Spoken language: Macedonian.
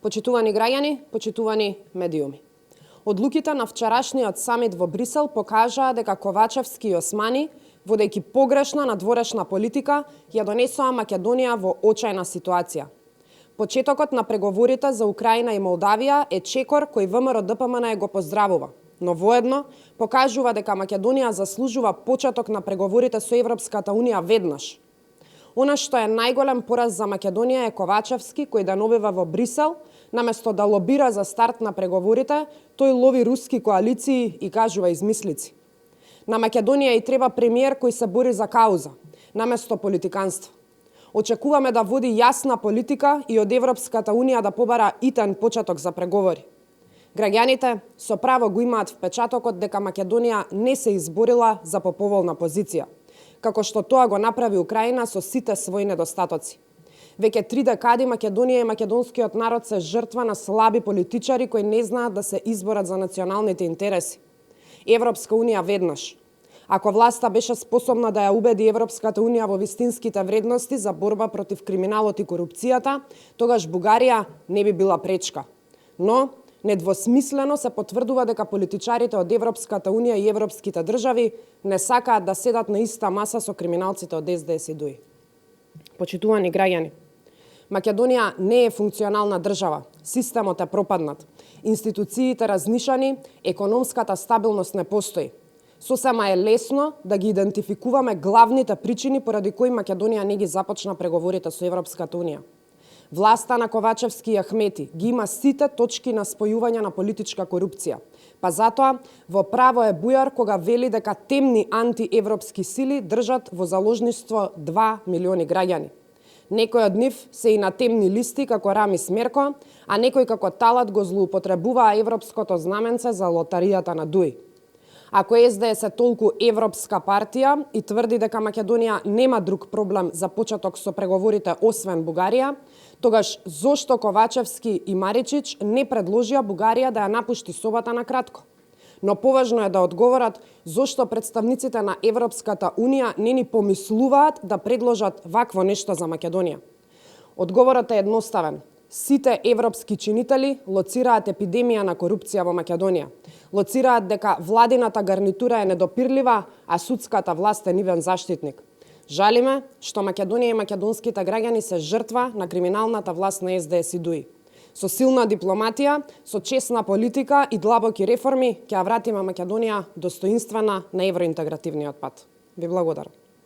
Почитувани граѓани, почитувани медиуми. Одлуките на вчерашниот самит во Брисел покажаа дека Ковачевски и Османи, водејќи погрешна надворешна политика, ја донесоа Македонија во очајна ситуација. Почетокот на преговорите за Украина и Молдавија е чекор кој ВМРО-ДПМН го поздравува, но воедно покажува дека Македонија заслужува почеток на преговорите со Европската Унија веднаш. Она што е најголем пораз за Македонија е Ковачевски, кој деновива во Брисел, наместо да лобира за старт на преговорите, тој лови руски коалиции и кажува измислици. На Македонија и треба премиер кој се бори за кауза, наместо политиканство. Очекуваме да води јасна политика и од Европската Унија да побара итен почеток за преговори. Граѓаните со право го имаат впечатокот дека Македонија не се изборила за поповолна позиција, како што тоа го направи Украина со сите своји недостатоци. Веќе 3 декади Македонија и македонскиот народ се жртва на слаби политичари кои не знаат да се изборат за националните интереси. Европска Унија веднаш. Ако власта беше способна да ја убеди Европската Унија во вистинските вредности за борба против криминалот и корупцијата, тогаш Бугарија не би била пречка. Но недвосмислено се потврдува дека политичарите од Европската Унија и европските држави не сакаат да седат на иста маса со криминалците од СДС и ДУИ. Почитувани граѓани, Македонија не е функционална држава, системот е пропаднат, институциите разнишани, економската стабилност не постои. Сосема е лесно да ги идентификуваме главните причини поради кои Македонија не ги започна преговорите со Европската Унија. Власта на Ковачевски и Ахмети ги има сите точки на спојување на политичка корупција. Па затоа во право е Бујар кога вели дека темни антиевропски сили држат во заложништво 2 милиони граѓани. Некои од нив се и на темни листи како Рамис Мерко, а некои како Талат го злоупотребуваа европското знаменце за лотаријата на ДУИ. Ако СДС е толку европска партија и тврди дека Македонија нема друг проблем за почеток со преговорите освен Бугарија, тогаш зошто Ковачевски и Маричич не предложија Бугарија да ја напушти собата на кратко? Но поважно е да одговорат зошто представниците на Европската Унија не ни помислуваат да предложат вакво нешто за Македонија. Одговорот е едноставен. Сите европски чинители лоцираат епидемија на корупција во Македонија. Лоцираат дека владината гарнитура е недопирлива, а судската власт е нивен заштитник. Жалиме што Македонија и македонските граѓани се жртва на криминалната власт на СДС и ДУИ. Со силна дипломатија, со честна политика и длабоки реформи ќе ја вратиме Македонија достоинствена на евроинтегративниот пат. Ви благодарам.